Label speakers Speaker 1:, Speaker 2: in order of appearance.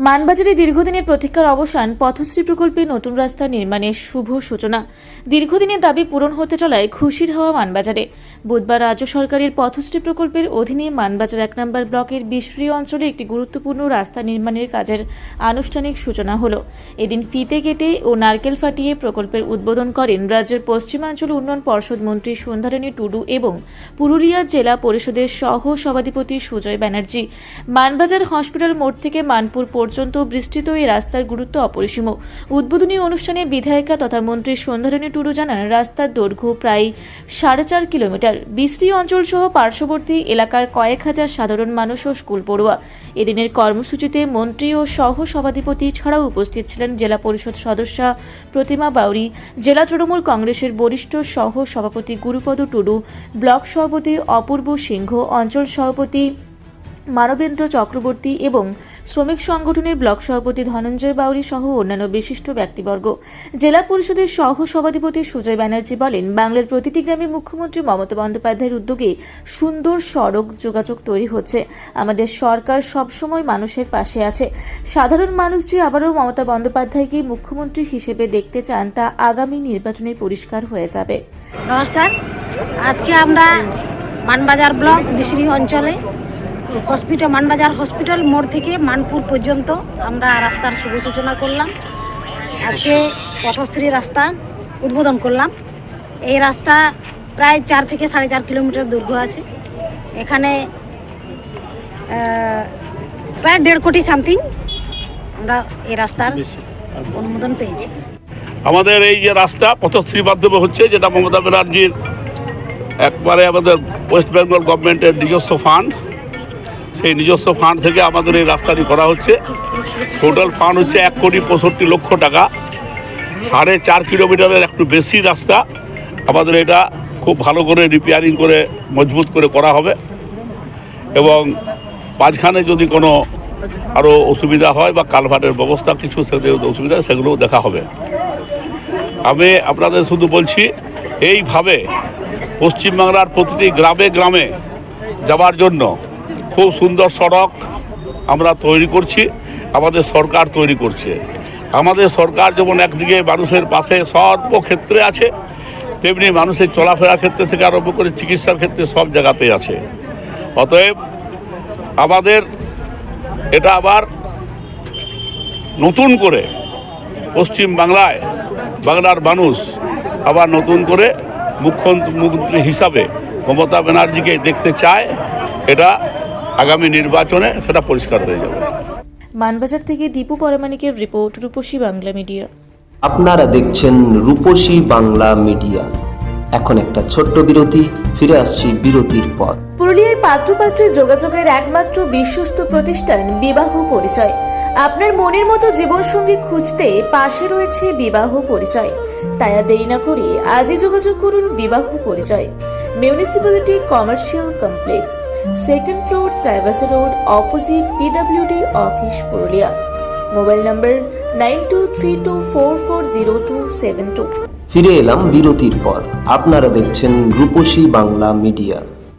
Speaker 1: মানবাজারে দীর্ঘদিনের প্রতীক্ষার অবসান, পথশ্রী প্রকল্পে নতুন রাস্তা নির্মাণের শুভ সূচনা। দীর্ঘদিনের দাবি পূরণ হতে চলায় খুশির হাওয়া মানবাজারে। বুধবার রাজ্য সরকারের পথশ্রী প্রকল্পের অধীনে মানবাজার ১ নম্বর ব্লকের বিশরি অঞ্চলে একটি গুরুত্বপূর্ণ রাস্তা নির্মাণের কাজের আনুষ্ঠানিক সূচনা হল। এদিন ফিতে কেটে ও নারকেল ফাটিয়ে প্রকল্পের উদ্বোধন করেন রাজ্যের পশ্চিমাঞ্চল উন্নয়ন পর্ষদ মন্ত্রী সন্ধ্যারানী টুডু এবং পুরুলিয়া জেলা পরিষদের সহ সভাধিপতি সুজয় ব্যানার্জি। মানবাজার হসপিটাল মোড় থেকে মানপুর পর্যন্ত বিস্তৃত এই রাস্তার গুরুত্ব অপরিসীম। উদ্বোধনী অনুষ্ঠানে বিধায়িকা তথা মন্ত্রী সন্ধ্যারানী টুডু জানান, রাস্তার দৈর্ঘ্য প্রায় 4.5 কিলোমিটার। বিশরি অঞ্চল সহ পার্শ্ববর্তী এলাকার কয়েক হাজার সাধারণ মানুষ ও স্কুল পড়ুয়া। এদিনের কর্মসূচিতে মন্ত্রী ও সহ সভাধিপতি ছাড়াও উপস্থিত ছিলেন জেলা পরিষদ সদস্যা প্রতিমা বাউরি, জেলা তৃণমূল কংগ্রেসের বরিষ্ঠ সহ সভাপতি গুরুপদ টুডু, ব্লক সভাপতি অপূর্ব সিংহ, অঞ্চল সভাপতি মানবেন্দ্র চক্রবর্তী এবং শ্রমিক সংগঠনের ব্লক সভাপতি ধনঞ্জয় বাউরি সহ অন্যান্য বিশিষ্ট ব্যক্তিবর্গ। জেলা পরিষদের সহ সভাধিপতি সুজয় ব্যানার্জি বলেন, বাংলার প্রতিটি গ্রামে মুখ্যমন্ত্রী মমতা বন্দ্যোপাধ্যায়ের উদ্যোগে সুন্দর সড়ক যোগাযোগ তৈরি হচ্ছে। আমাদের সরকার সবসময় মানুষের পাশে আছে। সাধারণ মানুষ যে আবারও মমতা বন্দ্যোপাধ্যায়কে মুখ্যমন্ত্রী হিসেবে দেখতে চান, তা আগামী নির্বাচনে পরিষ্কার হয়ে যাবে।
Speaker 2: নমস্কার, আজকে আমরা মানবাজার ব্লক বিশরি অঞ্চলে মানবাজার হসপিটাল মোড় থেকে মানপুর পর্যন্ত আমরা রাস্তার শুভ সূচনা করলাম। আজকে পথশ্রী রাস্তা উদ্বোধন করলাম। এই রাস্তা প্রায় 4 থেকে 4.5 কিলোমিটার দৈর্ঘ্য আছে। এখানে প্রায় 1.5 কোটি সামথিং আমরা এই রাস্তার অনুমোদন পেয়েছি।
Speaker 3: আমাদের এই যে রাস্তা পথশ্রীর মাধ্যমে হচ্ছে, যেটা মমতা ব্যানার্জির একবারে আমাদের ওয়েস্ট বেঙ্গল গভর্নমেন্টের নিজস্ব ফান্ড, সেই নিজস্ব ফান্ড থেকে আমাদের এই রাস্তাটি করা হচ্ছে। টোটাল ফান্ড হচ্ছে 1,65,00,000 টাকা। 4.5 কিলোমিটারের একটু বেশি রাস্তা আমাদের এটা খুব ভালো করে রিপেয়ারিং করে মজবুত করে করা হবে এবং মাঝখানে যদি কোনো আরও অসুবিধা হয় বা কালভার্টের ব্যবস্থা কিছু অসুবিধা সেগুলোও দেখা হবে। আমি আপনাদের শুধু বলছি, এইভাবে পশ্চিমবাংলার প্রতিটি গ্রামে গ্রামে যাওয়ার জন্য খুব সুন্দর সড়ক আমরা তৈরি করছি, আমাদের সরকার তৈরি করছে। আমাদের সরকার যেমন একদিকে মানুষের পাশে সর্বক্ষেত্রে আছে, তেমনি মানুষের চলাফেরার ক্ষেত্রে থেকে আরম্ভ করে চিকিৎসার ক্ষেত্রে সব জায়গাতেই আছে। অতএব আমাদের এটা আবার নতুন করে পশ্চিম বাংলায় বাংলার মানুষ আবার নতুন করে মুখ্যমন্ত্রী হিসাবে মমতা ব্যানার্জিকে দেখতে চায়। এটা আগামী নির্বাচনে সেটা পরিষ্কার হয়ে যাবে।
Speaker 1: মানবাজার থেকে দীপু পরামানিকের রিপোর্ট, রূপসী বাংলা মিডিয়া।
Speaker 4: আপনারা দেখছেন রূপসী বাংলা মিডিয়া। এখন একটা ছোট্ট বিরতি, ফিরে আসছি বিরতির পর।
Speaker 1: পুরুলিয়ায় পাত্রপাত্রী যোগাযোগের একমাত্র বিশ্বস্ত প্রতিষ্ঠান বিবাহ পরিচয়। আপনার মনের মতো জীবনসঙ্গী খুঁজতে পাশে রয়েছে বিবাহ পরিচয়। তাই আর দেরি না করে আজই যোগাযোগ করুন বিবাহ পরিচয়। Municipality commercial complex, 2nd floor, Chaibasa road, opposite PWD office, Purulia. Mobile নম্বর 9232440272।
Speaker 4: ফিরে এলাম বিরতির পর। আপনারা দেখছেন রূপসী বাংলা মিডিয়া।